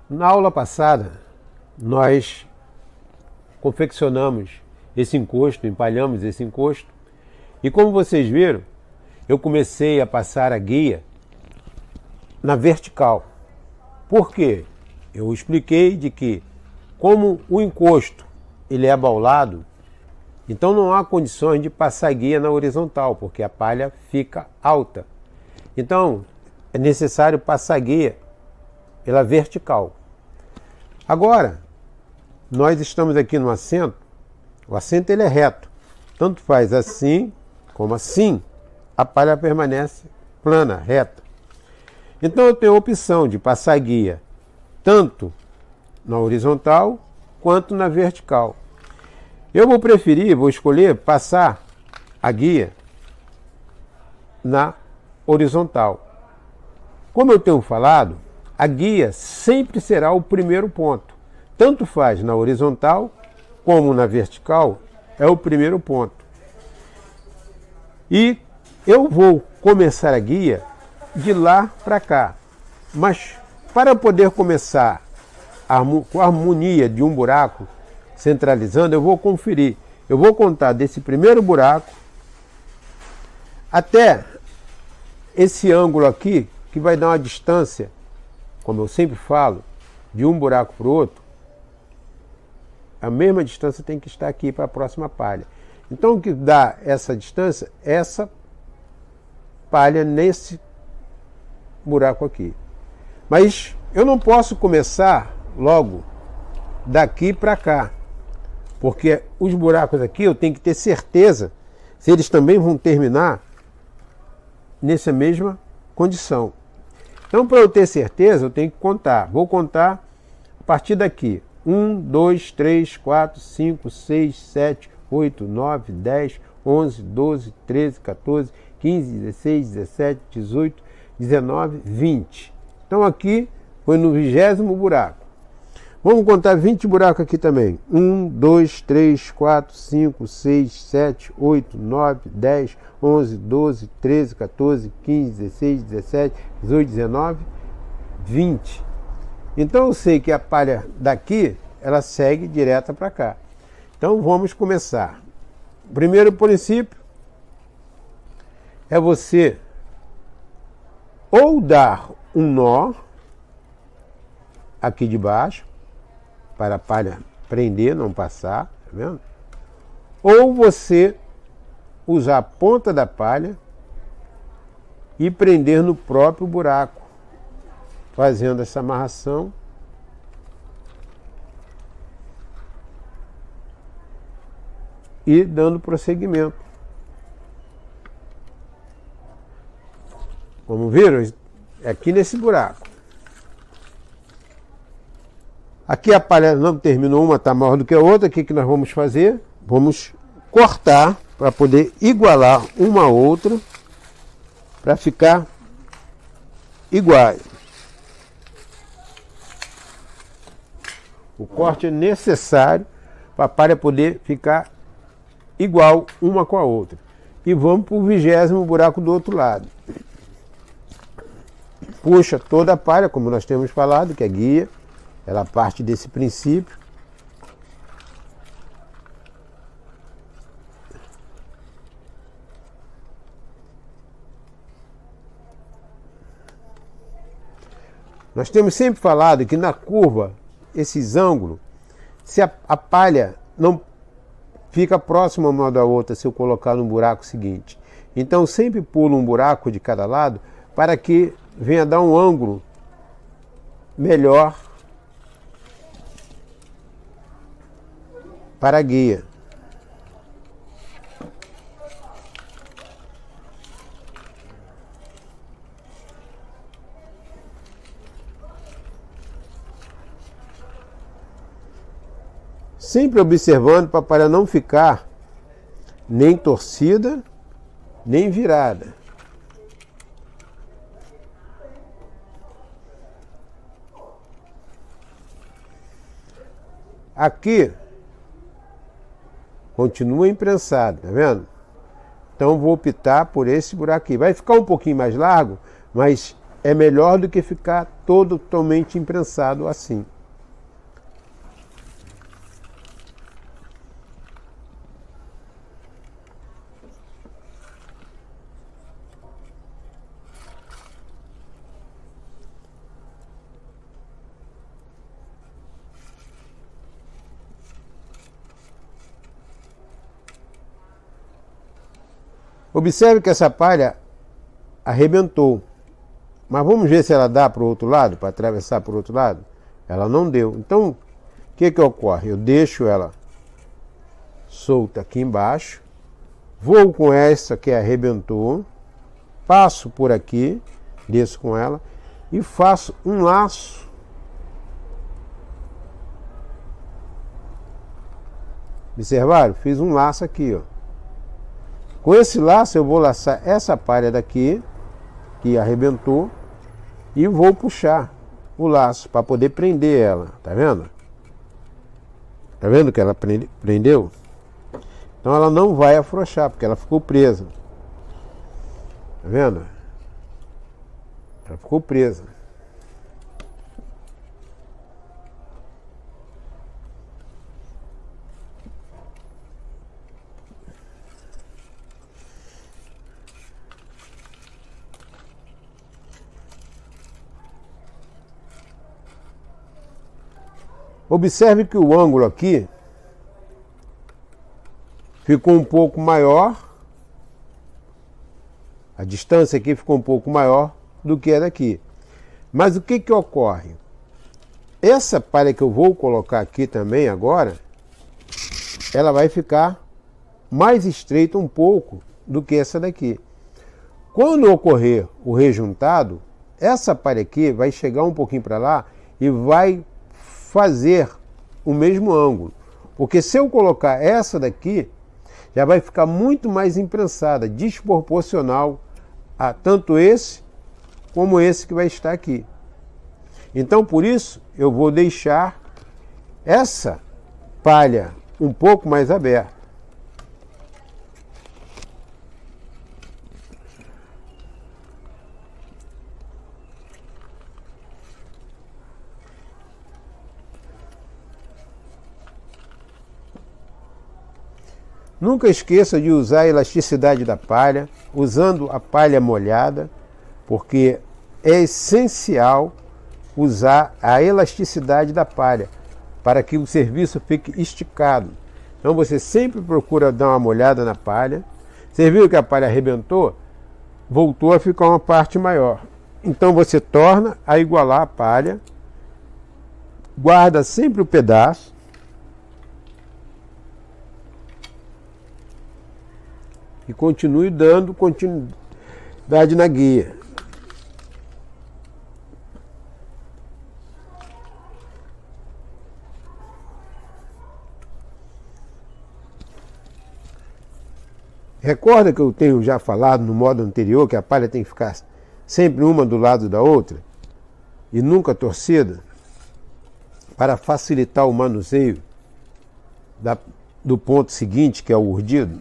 Na aula passada, nós confeccionamos esse encosto, empalhamos esse encosto, e como vocês viram, eu comecei a passar a guia na vertical. Por quê? Eu expliquei de que, como o encosto ele é abaulado, então não há condições de passar a guia na horizontal, porque a palha fica alta. Então, é necessário passar a guia pela vertical. Agora, nós estamos aqui no assento, o assento ele é reto, tanto faz assim como assim, a palha permanece plana, reta. Então eu tenho a opção de passar a guia tanto na horizontal quanto na vertical. Eu vou escolher passar a guia na horizontal. Como eu tenho falado, a guia sempre será o primeiro ponto. Tanto faz na horizontal como na vertical, é o primeiro ponto. E eu vou começar a guia de lá para cá. Mas para poder começar com a harmonia de um buraco centralizando, eu vou conferir. Eu vou contar desse primeiro buraco até esse ângulo aqui, que vai dar uma distância, como eu sempre falo, de um buraco para o outro. A mesma distância tem que estar aqui para a próxima palha. Então o que dá essa distância? Essa palha nesse buraco aqui. Mas eu não posso começar logo daqui para cá, porque os buracos aqui eu tenho que ter certeza se eles também vão terminar nessa mesma condição. Então, para eu ter certeza, eu tenho que contar. Vou contar a partir daqui. 1, 2, 3, 4, 5, 6, 7, 8, 9, 10, 11, 12, 13, 14, 15, 16, 17, 18, 19, 20. Então aqui foi no 20º buraco. Vamos contar 20 buracos aqui também. 1, 2, 3, 4, 5, 6, 7, 8, 9, 10, 11, 12, 13, 14, 15, 16, 17, 18, 19, 20. Então eu sei que a palha daqui, ela segue direta para cá. Então vamos começar. O primeiro princípio é você ou dar um nó aqui de baixo, para a palha prender, não passar, tá vendo? Ou você usar a ponta da palha e prender no próprio buraco, fazendo essa amarração e dando prosseguimento. Como viram? Aqui nesse buraco. Aqui a palha não terminou, uma está maior do que a outra. O que nós vamos fazer? Vamos cortar para poder igualar uma a outra, para ficar iguais. O corte é necessário para a palha poder ficar igual uma com a outra. E vamos para o 20º buraco do outro lado. Puxa toda a palha, como nós temos falado, que é guia. Ela parte desse princípio. Nós temos sempre falado que na curva, esses ângulos, se a palha não fica próxima uma da outra se eu colocar no buraco seguinte. Então sempre pulo um buraco de cada lado para que venha dar um ângulo melhor para a guia. Sempre observando para não ficar nem torcida, nem virada. Aqui continua imprensado, tá vendo? Então vou optar por esse buraco aqui. Vai ficar um pouquinho mais largo, mas é melhor do que ficar totalmente imprensado assim. Observe que essa palha arrebentou. Mas vamos ver se ela dá para o outro lado, para atravessar para o outro lado. Ela não deu. Então, o que ocorre? Eu deixo ela solta aqui embaixo, vou com essa que arrebentou, passo por aqui, desço com ela e faço um laço. Observaram? Fiz um laço aqui, ó. Com esse laço eu vou laçar essa palha daqui, que arrebentou, e vou puxar o laço para poder prender ela. Tá vendo? Tá vendo que ela prendeu? Então ela não vai afrouxar, porque ela ficou presa. Tá vendo? Ela ficou presa. Observe que o ângulo aqui ficou um pouco maior, a distância aqui ficou um pouco maior do que era aqui. Mas o que ocorre? Essa palha que eu vou colocar aqui também agora, ela vai ficar mais estreita um pouco do que essa daqui. Quando ocorrer o rejuntado, essa palha aqui vai chegar um pouquinho para lá e vai fazer o mesmo ângulo. Porque se eu colocar essa daqui, já vai ficar muito mais imprensada, desproporcional a tanto esse como esse que vai estar aqui. Então, por isso, eu vou deixar essa palha um pouco mais aberta. Nunca esqueça de usar a elasticidade da palha, usando a palha molhada, porque é essencial usar a elasticidade da palha para que o serviço fique esticado. Então você sempre procura dar uma molhada na palha. Você viu que a palha arrebentou? Voltou a ficar uma parte maior. Então você torna a igualar a palha, guarda sempre o pedaço, e continue dando continuidade na guia. Recorda que eu tenho já falado no modo anterior que a palha tem que ficar sempre uma do lado da outra e nunca torcida para facilitar o manuseio do ponto seguinte, que é o urdido?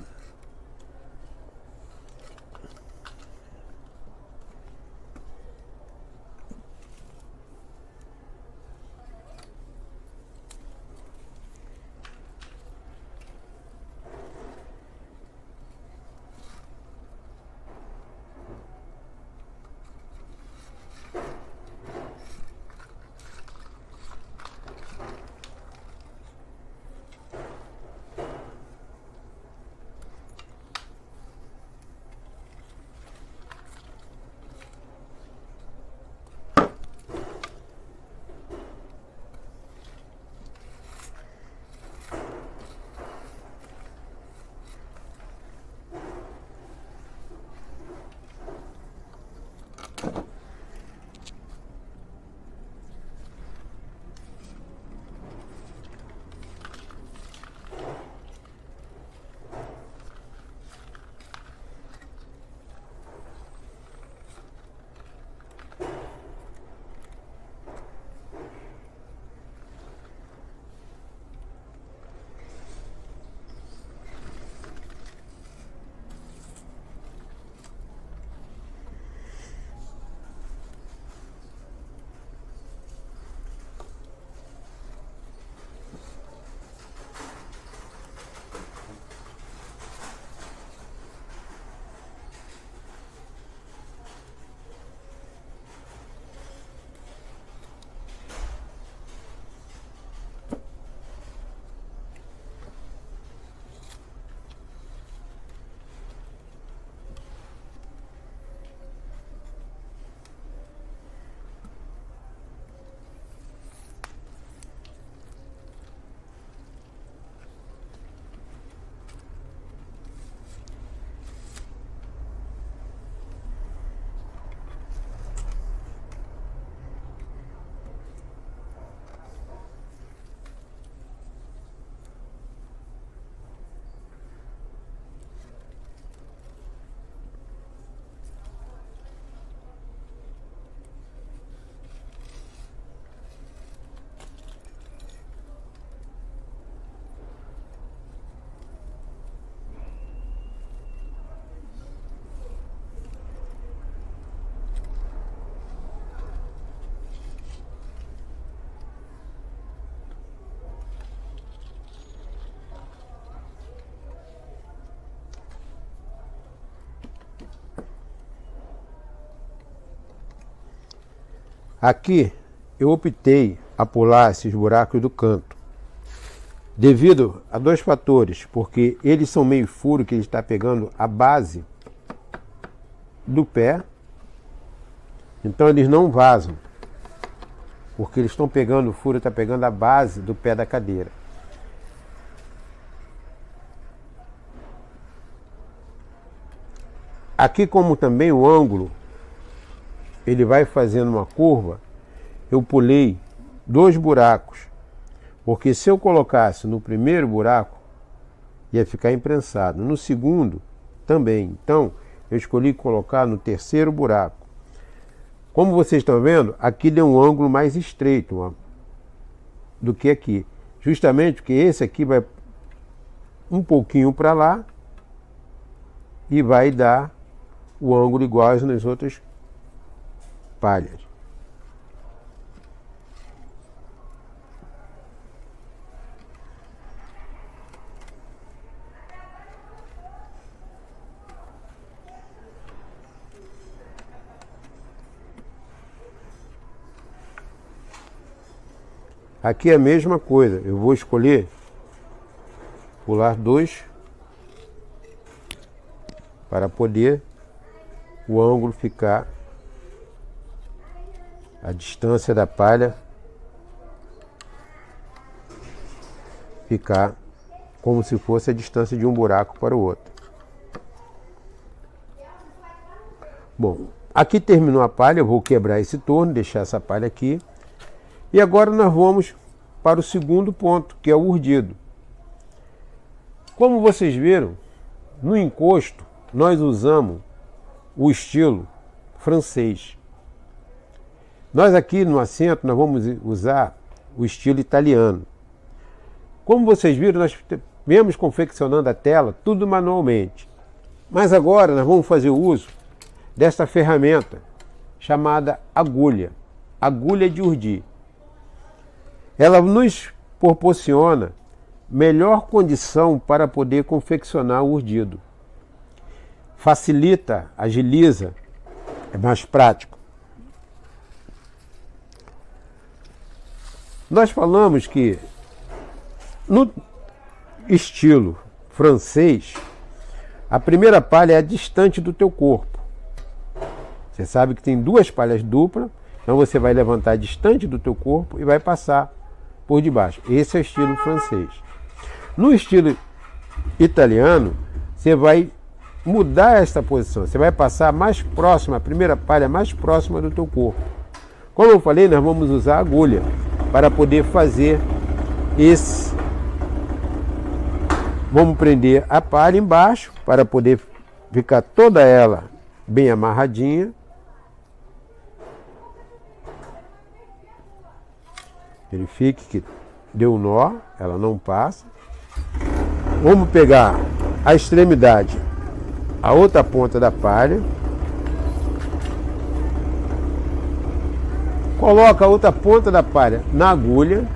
Aqui eu optei a pular esses buracos do canto, devido a dois fatores, porque eles são meio furo, que ele está pegando a base do pé, então eles não vazam, porque eles estão pegando, o furo está pegando a base do pé da cadeira. Aqui, como também o ângulo ele vai fazendo uma curva, eu pulei 2 buracos, porque se eu colocasse no primeiro buraco ia ficar imprensado, no segundo também. Então eu escolhi colocar no terceiro buraco. Como vocês estão vendo, aqui deu um ângulo mais estreito do que aqui, justamente porque esse aqui vai um pouquinho para lá e vai dar o ângulo igual nas outras palhas. Aqui é a mesma coisa, eu vou escolher pular 2 para poder o ângulo ficar a distância da palha ficar como se fosse a distância de um buraco para o outro. Bom, aqui terminou a palha, eu vou quebrar esse torno, deixar essa palha aqui. E agora nós vamos para o segundo ponto, que é o urdido. Como vocês viram, no encosto nós usamos o estilo francês. Nós aqui no assento nós vamos usar o estilo italiano. Como vocês viram, nós viemos confeccionando a tela tudo manualmente. Mas agora nós vamos fazer uso desta ferramenta chamada agulha, agulha de urdir. Ela nos proporciona melhor condição para poder confeccionar o urdido. Facilita, agiliza, é mais prático. Nós falamos que no estilo francês, a primeira palha é distante do teu corpo. Você sabe que tem 2 palhas duplas, então você vai levantar distante do teu corpo e vai passar por debaixo. Esse é o estilo francês. No estilo italiano, você vai mudar esta posição. Você vai passar mais próxima, a primeira palha mais próxima do teu corpo. Como eu falei, nós vamos usar a agulha para poder fazer esse. Vamos prender a palha embaixo para poder ficar toda ela bem amarradinha. Verifique que deu um nó, ela não passa. Vamos pegar a extremidade, a outra ponta da palha. Coloca a outra ponta da palha na agulha.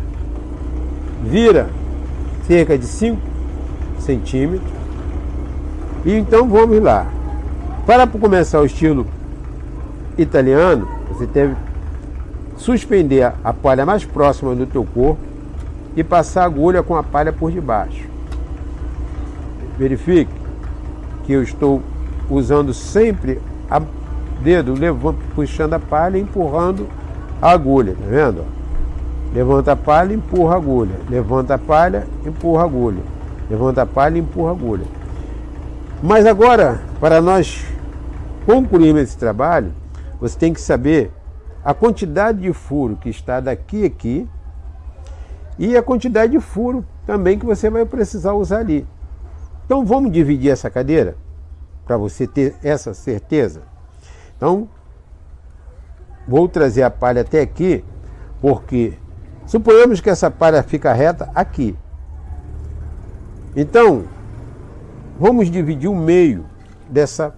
Vira cerca de 5 centímetros. E então vamos lá. Para começar o estilo italiano, você deve suspender a palha mais próxima do teu corpo e passar a agulha com a palha por debaixo. Verifique que eu estou usando sempre o dedo, puxando a palha e empurrando a agulha, tá vendo? Levanta a palha, empurra a agulha. Levanta a palha, empurra a agulha. Levanta a palha e empurra a agulha. Mas agora, para nós concluirmos esse trabalho, você tem que saber a quantidade de furo que está daqui a aqui e a quantidade de furo também que você vai precisar usar ali. Então vamos dividir essa cadeira para você ter essa certeza. Então vou trazer a palha até aqui, porque suponhamos que essa palha fica reta aqui. Então vamos dividir o meio dessa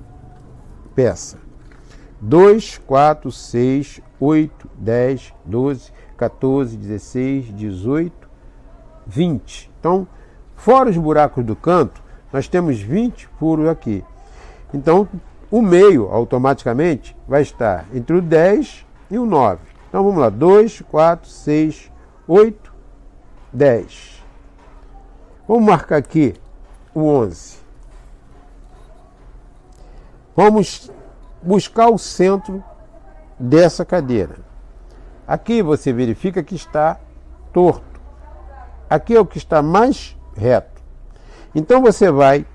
peça. 2, 4, 6, 8, 10, 12, 14, 16, 18, 20. Então, fora os buracos do canto, nós temos 20 furos aqui. Então, o meio, automaticamente, vai estar entre o 10 e o 9. Então vamos lá, 2, 4, 6, 8, 10. Vamos marcar aqui o 11. Vamos buscar o centro dessa cadeira. Aqui você verifica que está torto. Aqui é o que está mais reto. Então você vai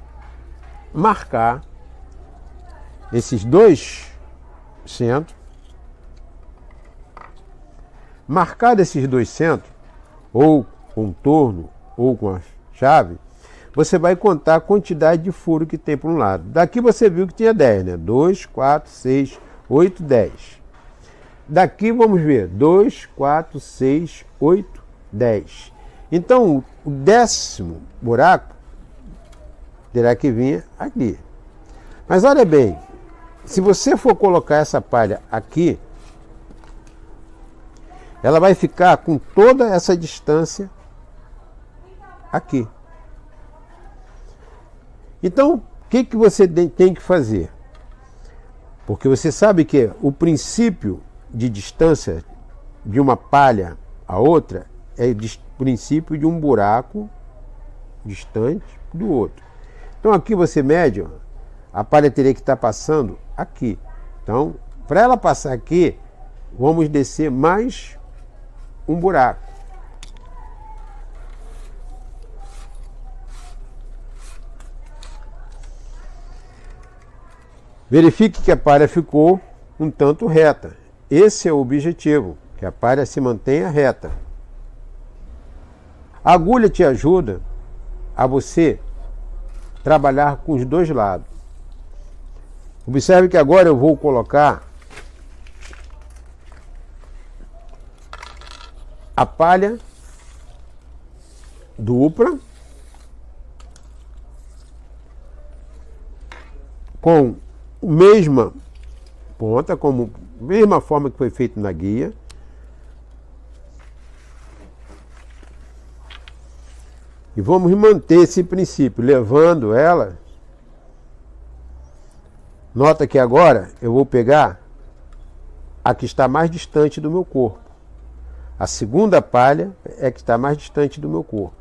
marcar esses dois centros. Marcar esses dois centros, ou com um torno, ou com a chave, você vai contar a quantidade de furo que tem por um lado. Daqui você viu que tinha 10, né? 2, 4, 6, 8, 10. Daqui vamos ver, 2, 4, 6, 8, 10. Então, o 10º buraco terá que vir aqui. Mas olha bem, se você for colocar essa palha aqui, ela vai ficar com toda essa distância aqui. Então, o que você tem que fazer? Porque você sabe que o princípio de distância de uma palha a outra é o princípio de um buraco distante do outro. Então aqui você mede, ó, a palha teria que estar passando aqui. Então, para ela passar aqui, vamos descer mais um buraco. Verifique que a palha ficou um tanto reta. Esse é o objetivo, que a palha se mantenha reta. A agulha te ajuda a você trabalhar com os dois lados. Observe que agora eu vou colocar a palha dupla com a mesma ponta, como mesma forma que foi feito na guia. E vamos manter esse princípio, levando ela. Nota que agora eu vou pegar a que está mais distante do meu corpo. A segunda palha é que está mais distante do meu corpo.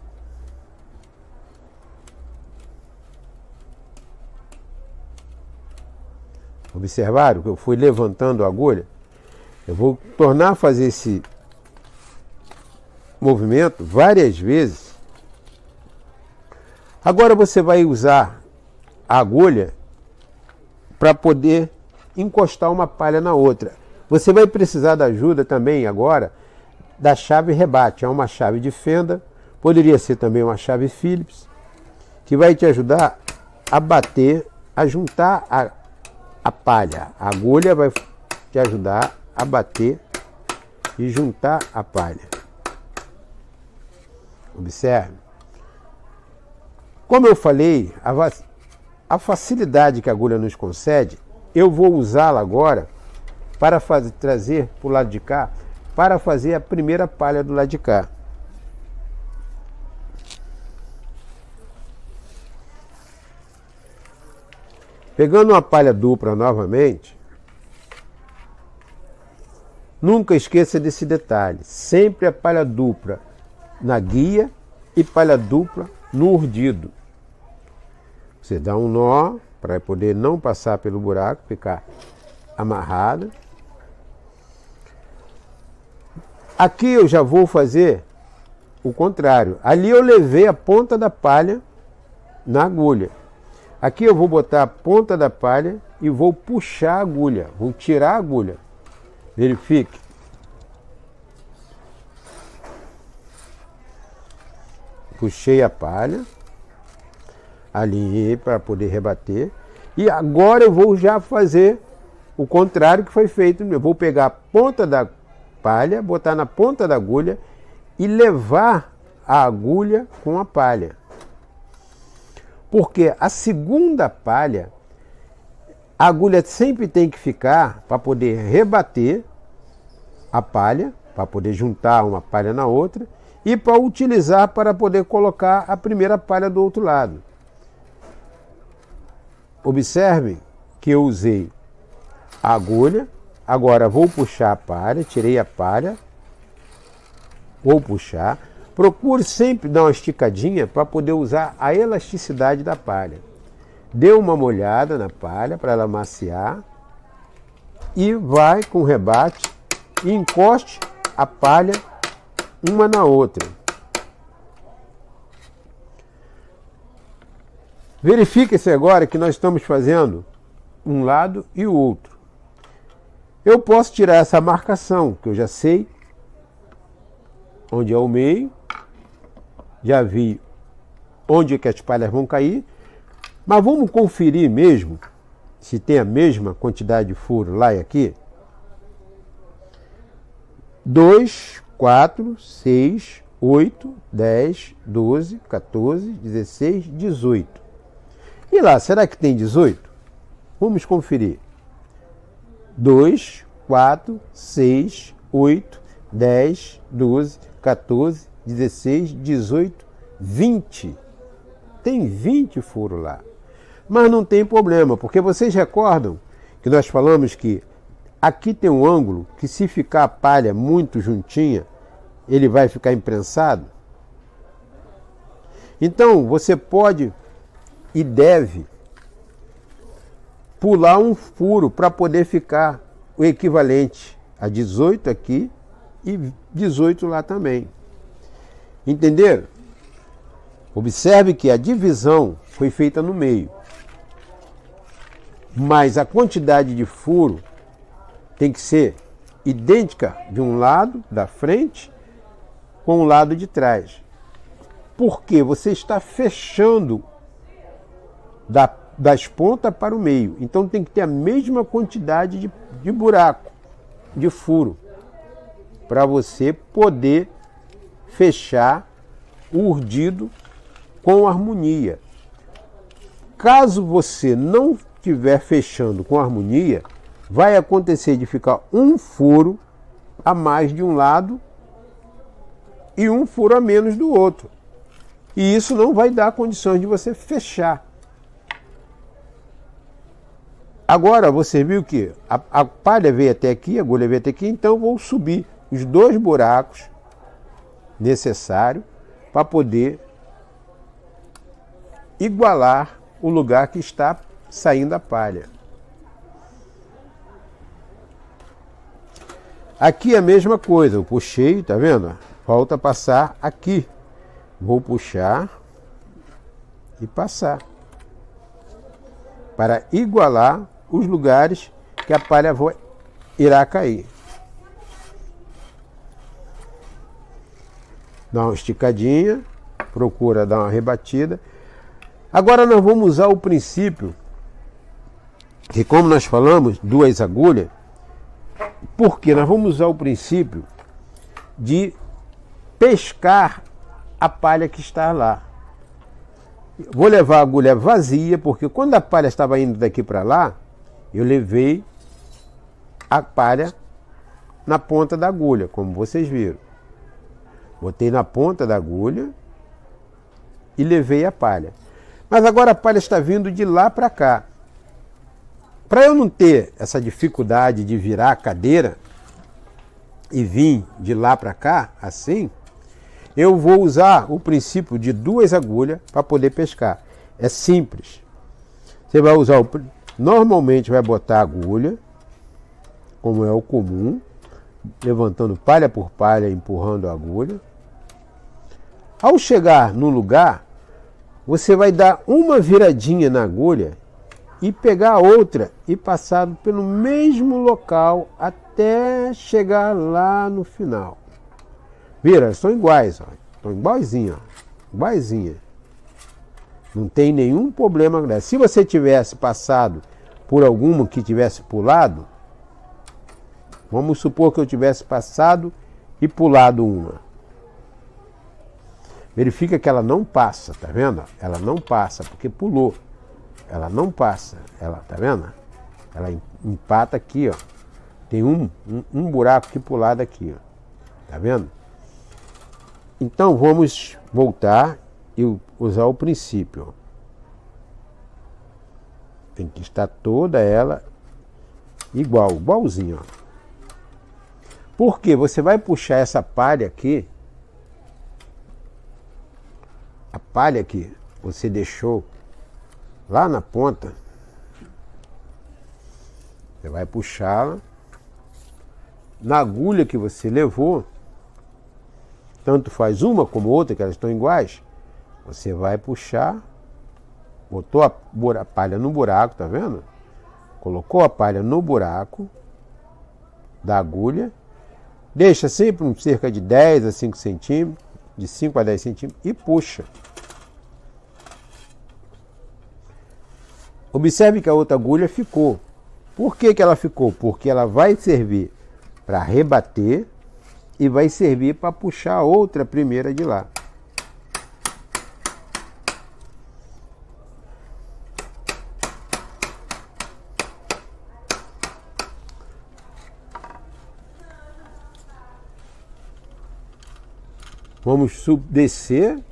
Observaram que eu fui levantando a agulha? Eu vou tornar a fazer esse movimento várias vezes. Agora você vai usar a agulha para poder encostar uma palha na outra. Você vai precisar da ajuda também agora da chave rebate. É uma chave de fenda, poderia ser também uma chave Phillips, que vai te ajudar a bater, a juntar a palha. A agulha vai te ajudar a bater e juntar a palha. Observe. Como eu falei, a facilidade que a agulha nos concede, eu vou usá-la agora para trazer para o lado de cá, para fazer a primeira palha do lado de cá. Pegando uma palha dupla novamente, nunca esqueça desse detalhe. Sempre a palha dupla na guia e palha dupla no urdido. Você dá um nó para poder não passar pelo buraco, ficar amarrada. Aqui eu já vou fazer o contrário. Ali eu levei a ponta da palha na agulha. Aqui eu vou botar a ponta da palha e vou puxar a agulha. Vou tirar a agulha. Verifique. Puxei a palha. Alinhei para poder rebater. E agora eu vou já fazer o contrário que foi feito. Eu vou pegar a ponta da palha, botar na ponta da agulha e levar a agulha com a palha. Porque a segunda palha, a agulha sempre tem que ficar para poder rebater a palha, para poder juntar uma palha na outra e para utilizar para poder colocar a primeira palha do outro lado. Observe que eu usei a agulha Agora vou puxar a palha, tirei a palha, vou puxar. Procure sempre dar uma esticadinha para poder usar a elasticidade da palha. Dê uma molhada na palha para ela maciar e vai com o rebate e encoste a palha uma na outra. Verifique-se agora que nós estamos fazendo um lado e o outro. Eu posso tirar essa marcação, que eu já sei onde é o meio, já vi onde é que as palhas vão cair, mas vamos conferir mesmo se tem a mesma quantidade de furo lá e aqui. 2, 4, 6, 8, 10, 12, 14, 16, 18. E lá, será que tem 18? Vamos conferir. 2, 4, 6, 8, 10, 12, 14, 16, 18, 20. Tem 20 furos lá. Mas não tem problema, porque vocês recordam que nós falamos que aqui tem um ângulo que, se ficar a palha muito juntinha, ele vai ficar imprensado? Então, você pode e deve pular um furo para poder ficar o equivalente a 18 aqui e 18 lá também. Entenderam? Observe que a divisão foi feita no meio, mas a quantidade de furo tem que ser idêntica de um lado da frente com o lado de trás. Porque você está fechando das pontas para o meio. Então tem que ter a mesma quantidade de buraco, de furo, para você poder fechar o urdido com harmonia. Caso você não estiver fechando com harmonia, vai acontecer de ficar um furo a mais de um lado e um furo a menos do outro. E isso não vai dar condições de você fechar. Agora você viu que a palha veio até aqui, a agulha veio até aqui, então eu vou subir os 2 buracos necessários para poder igualar o lugar que está saindo a palha. Aqui é a mesma coisa, eu puxei, tá vendo? Falta passar aqui. Vou puxar e passar para igualar os lugares que a palha irá cair. Dá uma esticadinha, procura dar uma rebatida. Agora nós vamos usar o princípio que, como nós falamos, 2 agulhas, porque nós vamos usar o princípio de pescar a palha que está lá. Vou levar a agulha vazia, porque quando a palha estava indo daqui para lá, eu levei a palha na ponta da agulha, como vocês viram. Botei na ponta da agulha e levei a palha. Mas agora a palha está vindo de lá para cá. Para eu não ter essa dificuldade de virar a cadeira e vir de lá para cá, assim, eu vou usar o princípio de 2 agulhas para poder pescar. É simples. Você vai usar, normalmente vai botar a agulha, como é o comum, levantando palha por palha, empurrando a agulha. Ao chegar no lugar, você vai dar uma viradinha na agulha e pegar a outra e passar pelo mesmo local até chegar lá no final. Vira, elas estão iguais, ó. Estão iguaizinhas, iguaizinhas. Não tem nenhum problema. Se você tivesse passado por alguma que tivesse pulado, vamos supor que eu tivesse passado e pulado uma. Verifica que ela não passa, tá vendo? Ela não passa, porque pulou. Ela não passa, ela, tá vendo? Ela empata aqui, ó. Tem um buraco que pulado aqui, ó. Tá vendo? Então vamos voltar e usar o princípio. Tem que estar toda ela igualzinho, ó. Porque você vai puxar essa palha aqui, a palha que você deixou lá na ponta, você vai puxá-la na agulha que você levou, tanto faz uma como outra, que elas estão iguais, você vai puxar, botou a palha no buraco, tá vendo? Colocou a palha no buraco da agulha, deixa sempre cerca de 10 a 5 centímetros, de 5 a 10 centímetros e puxa. Observe que a outra agulha ficou. Por que ela ficou? Porque ela vai servir para rebater e vai servir para puxar a outra primeira de lá. Vamos descer.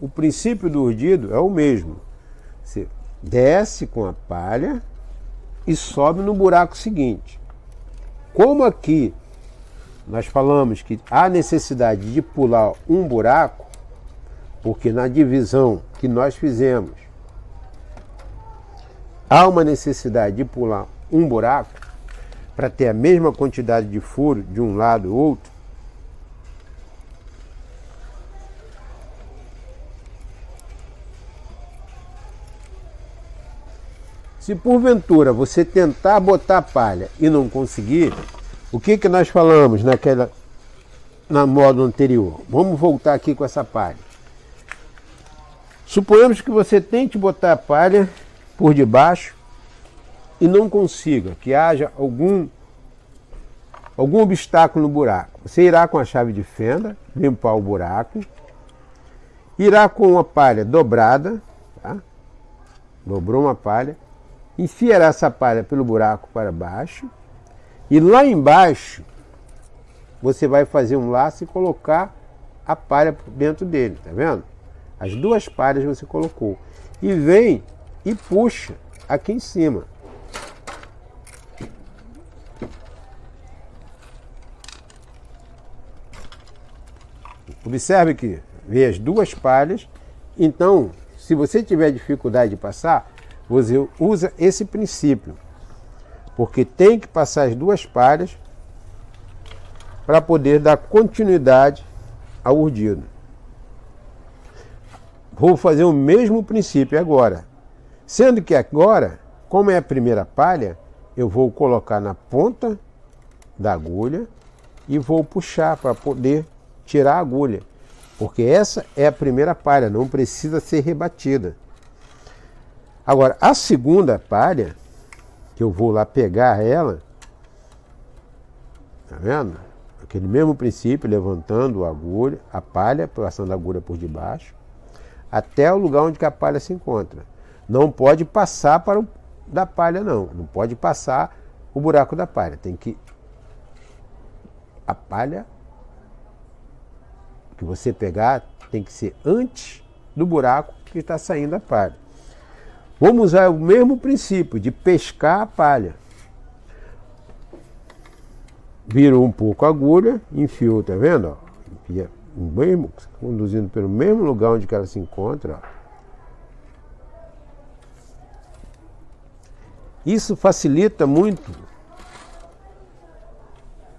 O princípio do urdido é o mesmo. Você desce com a palha e sobe no buraco seguinte. Como aqui nós falamos que há necessidade de pular um buraco, porque na divisão que nós fizemos há uma necessidade de pular um buraco para ter a mesma quantidade de furo de um lado e outro. Se porventura você tentar botar a palha e não conseguir, o que nós falamos na modo anterior? Vamos voltar aqui com essa palha. Suponhamos que você tente botar a palha por debaixo e não consiga, que haja algum obstáculo no buraco. Você irá com a chave de fenda limpar o buraco, irá com a palha dobrada, tá? Dobrou uma palha, enfiará essa palha pelo buraco para baixo e lá embaixo você vai fazer um laço e colocar a palha dentro dele, tá vendo? As duas palhas você colocou e vem e puxa aqui em cima. Observe que vê as duas palhas. Então, se você tiver dificuldade de passar, você usa esse princípio, porque tem que passar as duas palhas para poder dar continuidade ao urdido. Vou fazer o mesmo princípio agora, sendo que agora, como é a primeira palha, eu vou colocar na ponta da agulha e vou puxar para poder tirar a agulha, porque essa é a primeira palha, não precisa ser rebatida. Agora, a segunda palha, que eu vou lá pegar ela, tá vendo? Aquele mesmo princípio, levantando a agulha, a palha, passando a agulha por debaixo, até o lugar onde que a palha se encontra. Não pode passar para da palha, não. Não pode passar o buraco da palha. Tem que... A palha que você pegar tem que ser antes do buraco que está saindo a palha. Vamos usar o mesmo princípio de pescar a palha. Virou um pouco a agulha, enfiou, tá vendo? Enfia mesmo, conduzindo pelo mesmo lugar onde ela se encontra. Isso facilita muito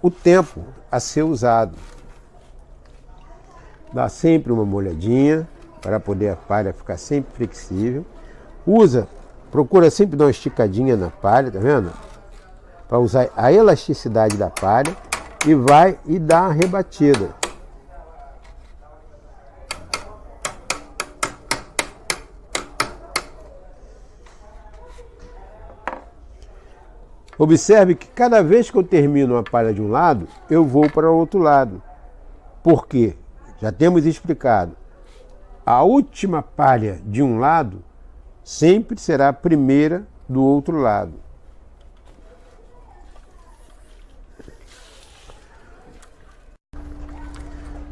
o tempo a ser usado. Dá sempre uma molhadinha para poder a palha ficar sempre flexível. Procura sempre dar uma esticadinha na palha, tá vendo? Para usar a elasticidade da palha e vai e dá uma rebatida. Observe que cada vez que eu termino uma palha de um lado, eu vou para o outro lado. Por quê? Já temos explicado. A última palha de um lado sempre será a primeira do outro lado.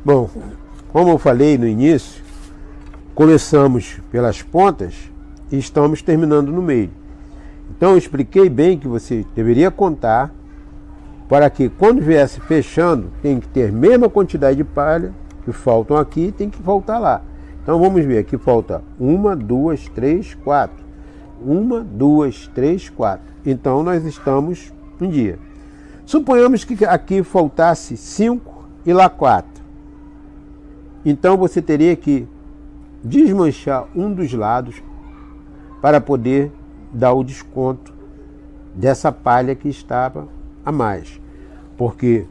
Bom, como eu falei no início, começamos pelas pontas e estamos terminando no meio. Então eu expliquei bem que você deveria contar para que quando viesse fechando, tem que ter a mesma quantidade de palha que faltam aqui, tem que voltar lá. Então vamos ver, aqui falta 1, 2, 3, 4. 1, 2, 3, 4. Então nós estamos um dia. Suponhamos que aqui faltasse 5 e lá 4. Então você teria que desmanchar um dos lados para poder dar o desconto dessa palha que estava a mais. Porque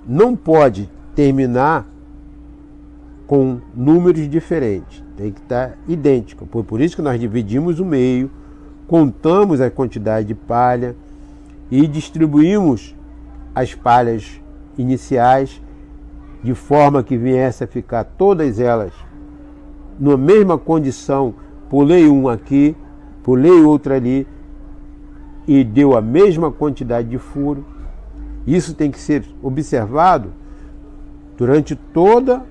não pode terminar com números diferentes. Tem que estar idêntico. Por isso que nós dividimos o meio, contamos a quantidade de palha e distribuímos as palhas iniciais de forma que viesse a ficar todas elas na mesma condição. Pulei um aqui, pulei outro ali e deu a mesma quantidade de furo. Isso tem que ser observado durante toda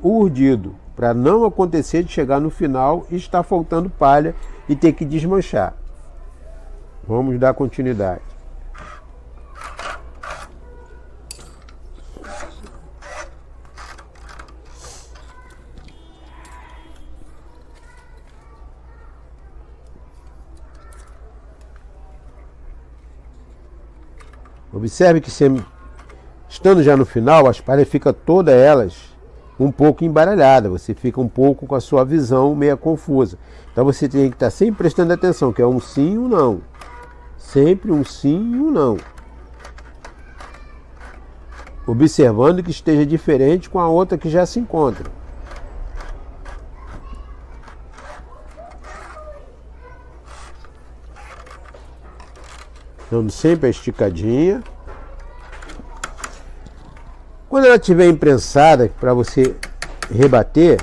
o urdido, para não acontecer de chegar no final e estar faltando palha e ter que desmanchar. Vamos dar continuidade. Observe que estando já no final, as palhas ficam todas elas um pouco embaralhadas. Você fica um pouco com a sua visão meio confusa. Então você tem que estar sempre prestando atenção, que é um sim e um não. Sempre um sim e um não. Observando que esteja diferente com a outra que já se encontra. Dando sempre a esticadinha. Quando ela estiver imprensada para você rebater,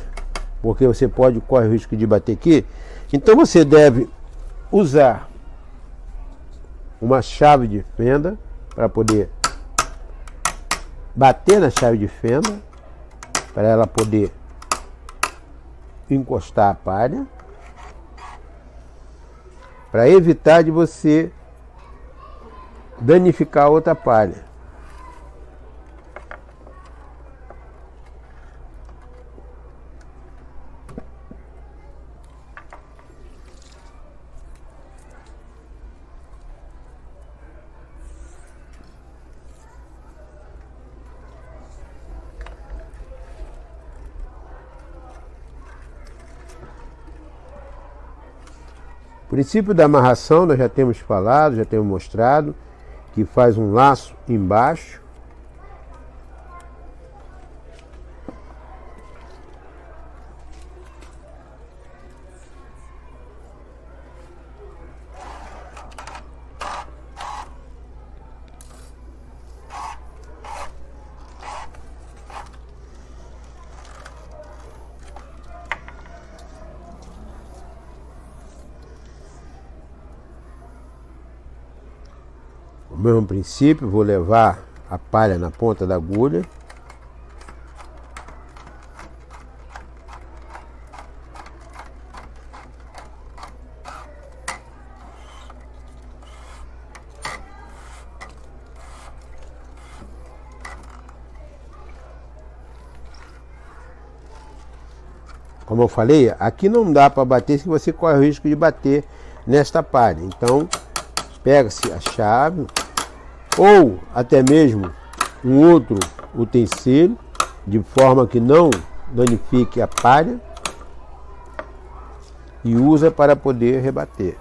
porque você corre o risco de bater aqui, então você deve usar uma chave de fenda para poder bater na chave de fenda, para ela poder encostar a palha, para evitar de você danificar a outra palha. O princípio da amarração nós já temos falado, já temos mostrado, que faz um laço embaixo. O mesmo princípio, vou levar a palha na ponta da agulha. Como eu falei, aqui não dá para bater se você corre o risco de bater nesta palha. Então, pega-se a chave ou até mesmo um outro utensílio, de forma que não danifique a palha, e usa para poder rebater.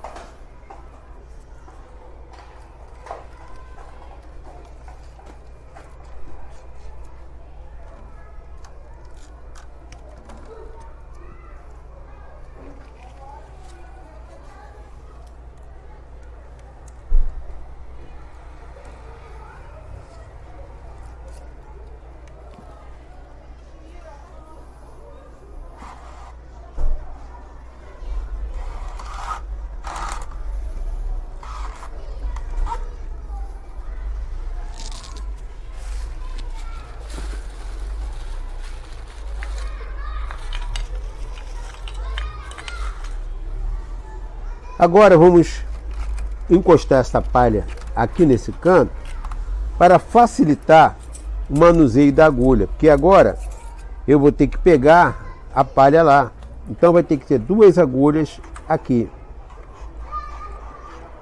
Agora vamos encostar essa palha aqui nesse canto para facilitar o manuseio da agulha, porque agora eu vou ter que pegar a palha lá. Então vai ter que ter duas agulhas aqui,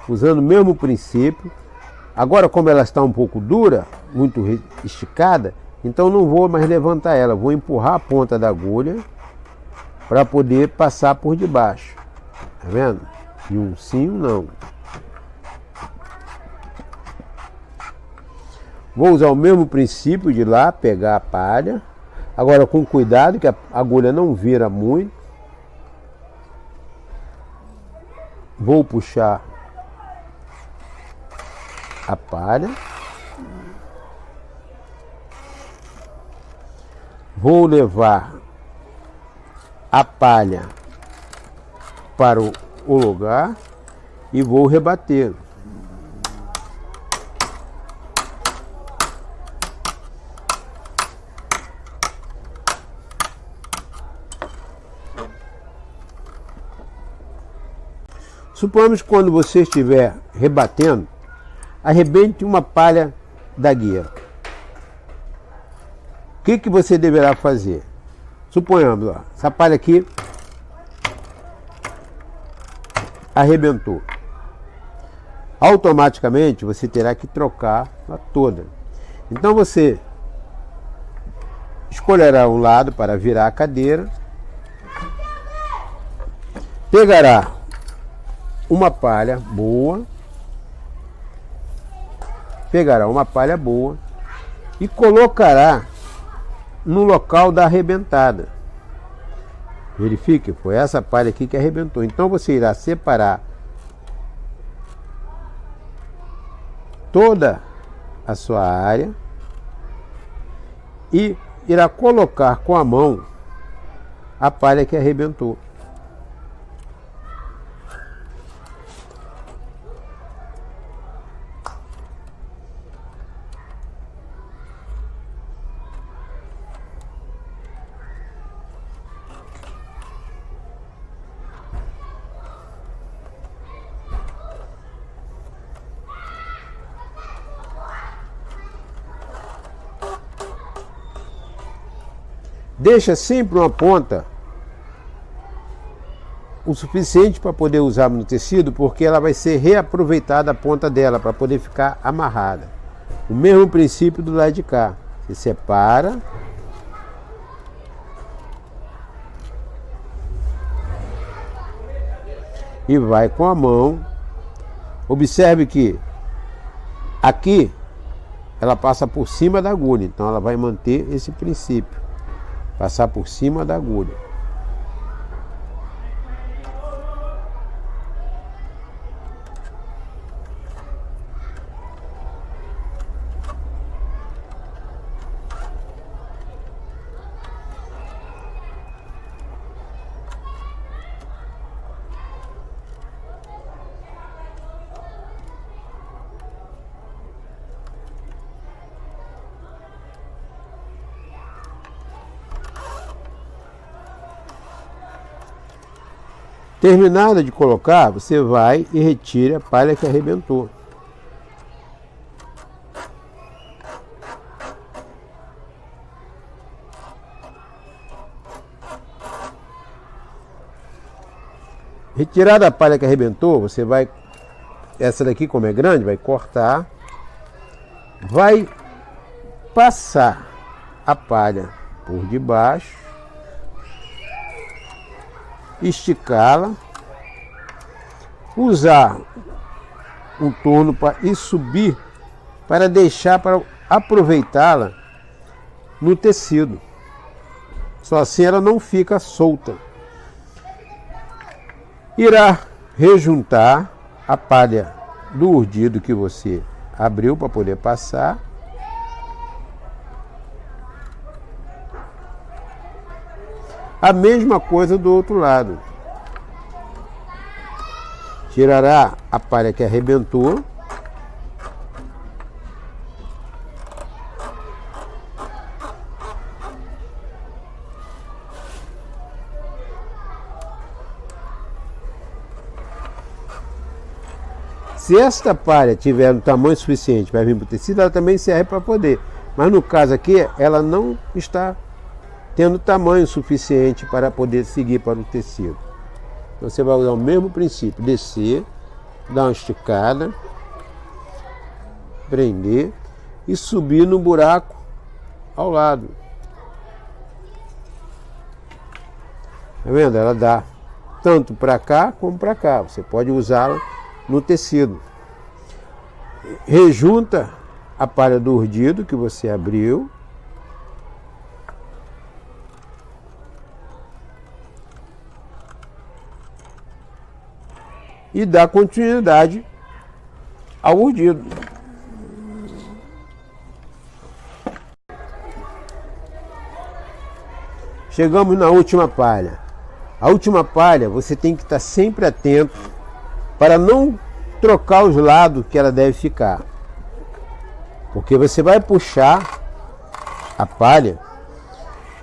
usando o mesmo princípio. Agora, como ela está um pouco dura, muito esticada, então não vou mais levantar ela, vou empurrar a ponta da agulha para poder passar por debaixo. Tá vendo? E um sim, um não. Vou usar o mesmo princípio de lá, pegar a palha. Agora com cuidado, que a agulha não vira muito. Vou puxar a palha. Vou levar a palha para o lugar e vou rebater. Suponhamos que quando você estiver rebatendo, arrebente uma palha da guia. O que você deverá fazer? Suponhamos, ó, essa palha aqui arrebentou. Automaticamente você terá que trocar ela toda. Então você escolherá um lado para virar a cadeira, pegará uma palha boa, e colocará no local da arrebentada. Verifique, foi essa palha aqui que arrebentou. Então você irá separar toda a sua área e irá colocar com a mão a palha que arrebentou. Deixa sempre uma ponta o suficiente para poder usar no tecido, porque ela vai ser reaproveitada a ponta dela para poder ficar amarrada. O mesmo princípio do lado de cá. Você separa. E vai com a mão. Observe que aqui ela passa por cima da agulha, então ela vai manter esse princípio. Passar por cima da agulha. Terminada de colocar, você vai e retira a palha que arrebentou. Retirada a palha que arrebentou, você vai, essa daqui como é grande, vai cortar, vai passar a palha por debaixo, esticá-la, usar um torno e subir para deixar para aproveitá-la no tecido. Só assim ela não fica solta. Irá rejuntar a palha do urdido que você abriu para poder passar. A mesma coisa do outro lado. Tirará a palha que arrebentou. Se esta palha tiver um tamanho suficiente para vir para o tecido, ela também serve para poder. Mas no caso aqui, ela não está tendo tamanho suficiente para poder seguir para o tecido. Então você vai usar o mesmo princípio, descer, dar uma esticada, prender e subir no buraco ao lado. Tá vendo? Ela dá tanto para cá como para cá. Você pode usá-la no tecido. Rejunta a palha do urdido que você abriu. E dá continuidade ao urdido. Chegamos na última palha. A última palha você tem que estar sempre atento para não trocar os lados que ela deve ficar. Porque você vai puxar a palha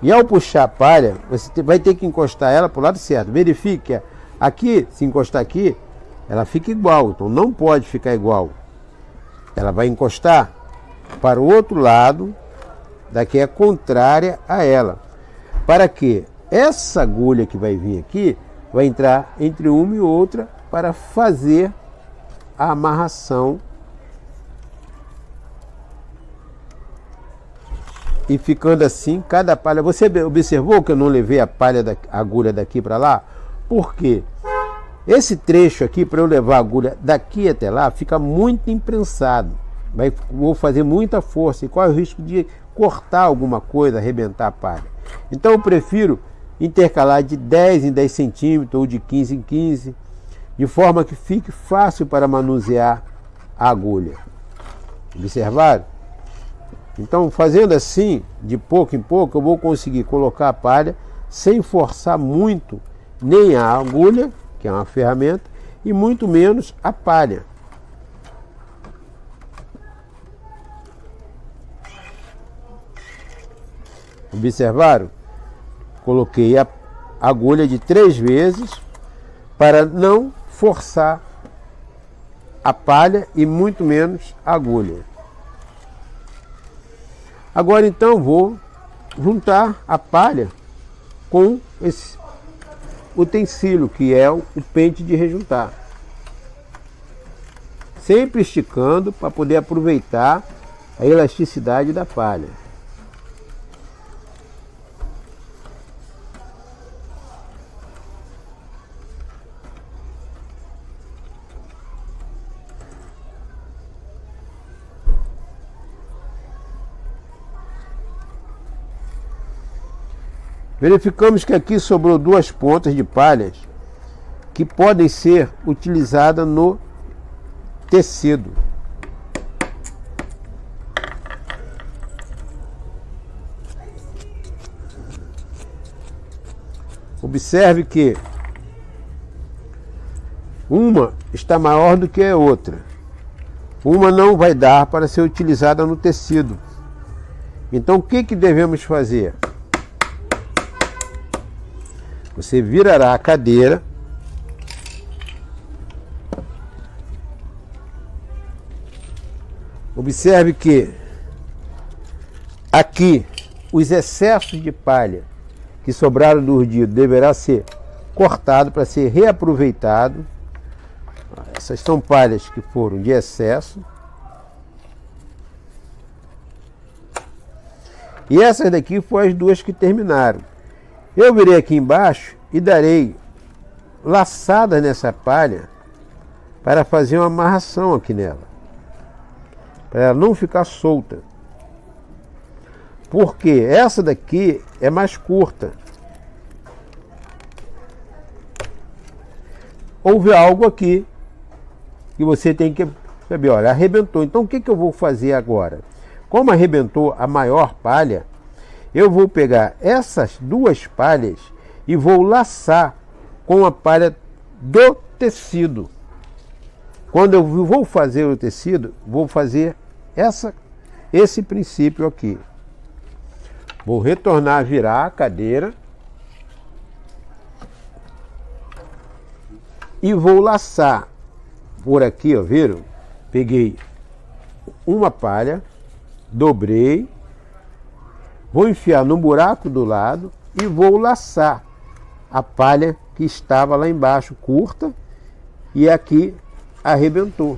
e ao puxar a palha, você vai ter que encostar ela para o lado certo. Verifique que aqui, se encostar aqui, ela fica igual, então não pode ficar igual. Ela vai encostar para o outro lado, daqui é contrária a ela. Para que essa agulha que vai vir aqui, vai entrar entre uma e outra para fazer a amarração. E ficando assim, cada palha... Você observou que eu não levei a palha a agulha daqui para lá? Por quê? Esse trecho aqui, para eu levar a agulha daqui até lá, fica muito imprensado. Vou fazer muita força e corre o risco de cortar alguma coisa, arrebentar a palha. Então eu prefiro intercalar de 10 em 10 centímetros ou de 15 em 15, de forma que fique fácil para manusear a agulha. Observaram? Então, fazendo assim, de pouco em pouco, eu vou conseguir colocar a palha sem forçar muito nem a agulha, que é uma ferramenta, e muito menos a palha. Observaram? Coloquei a agulha de 3 vezes para não forçar a palha e muito menos a agulha. Agora então vou juntar a palha com esse utensílio que é o pente de rejuntar. Sempre esticando para poder aproveitar a elasticidade da palha. Verificamos que aqui sobrou 2 pontas de palhas que podem ser utilizadas no tecido. Observe que uma está maior do que a outra. Uma não vai dar para ser utilizada no tecido. Então o que devemos fazer? Você virará a cadeira observe que aqui os excessos de palha que sobraram do urdido deverá ser cortado para ser reaproveitado. Essas são palhas que foram de excesso. E essas daqui foram as 2 que terminaram. Eu virei aqui embaixo e darei laçadas nessa palha para fazer uma amarração aqui nela, para ela não ficar solta. Porque essa daqui é mais curta. Houve algo aqui que você tem que saber, olha, arrebentou. Então o que eu vou fazer agora? Como arrebentou a maior palha, eu vou pegar essas 2 palhas e vou laçar com a palha do tecido. Quando eu vou fazer o tecido, vou fazer esse princípio aqui. Vou retornar a virar a cadeira e vou laçar. por aqui, ó, viram? Peguei uma palha, dobrei, vou enfiar no buraco do lado e vou laçar a palha que estava lá embaixo, curta, e aqui arrebentou.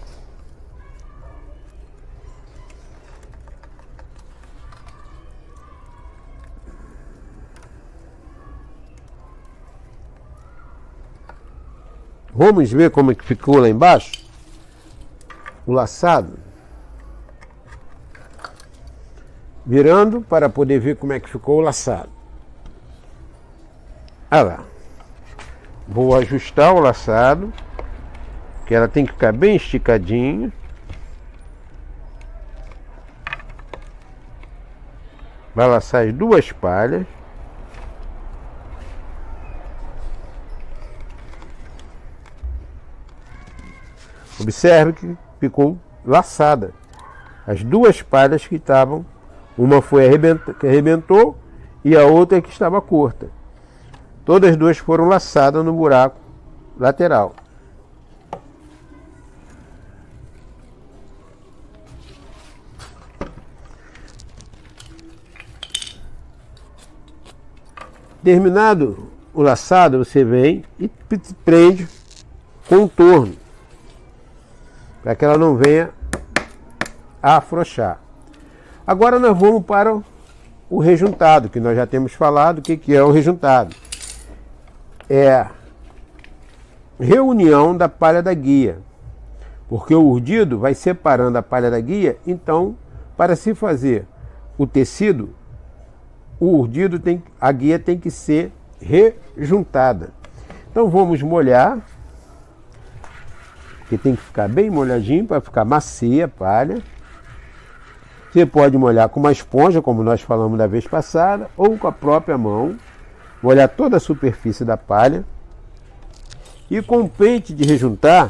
Vamos ver como é que ficou lá embaixo o laçado, virando para poder ver como é que ficou o laçado. Olha lá, vou ajustar o laçado, que ela tem que ficar bem esticadinha. Vai laçar as duas palhas. Observe que ficou laçada. As duas palhas que estavam, uma foi que arrebentou e a outra que estava curta. Todas as duas foram laçadas no buraco lateral. Terminado o laçado, você vem e prende com o torno, para que ela não venha a afrouxar. Agora nós vamos para o rejuntado, que nós já temos falado. O que é o rejuntado? É a reunião da palha da guia, porque o urdido vai separando a palha da guia. Então, para se fazer o tecido, a guia tem que ser rejuntada. Então vamos molhar, que tem que ficar bem molhadinho para ficar macia a palha. Você pode molhar com uma esponja, como nós falamos da vez passada, ou com a própria mão. Molhar toda a superfície da palha. E com o pente de rejuntar,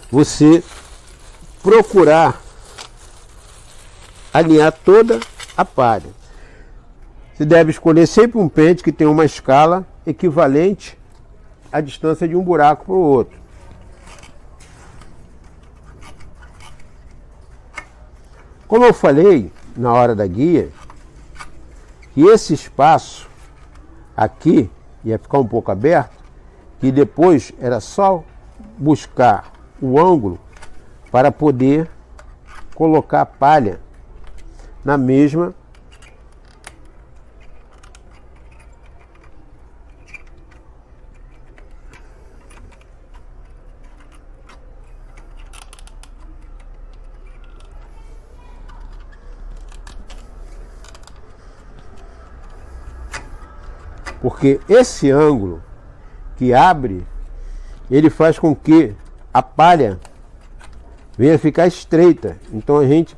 você procurar alinhar toda a palha. Você deve escolher sempre um pente que tenha uma escala equivalente à distância de um buraco para o outro. Como eu falei na hora da guia, que esse espaço aqui ia ficar um pouco aberto, e depois era só buscar o ângulo para poder colocar a palha na mesma porque esse ângulo que abre, ele faz com que a palha venha ficar estreita. Então a gente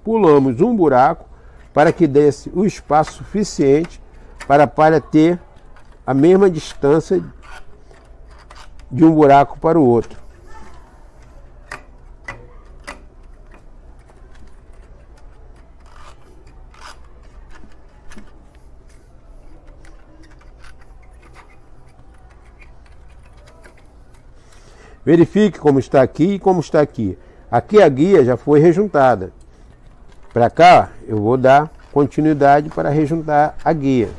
pulamos um buraco para que desse o espaço suficiente para a palha ter a mesma distância de um buraco para o outro. Verifique como está aqui e como está aqui. Aqui a guia já foi rejuntada. Para cá eu vou dar continuidade para rejuntar a guia.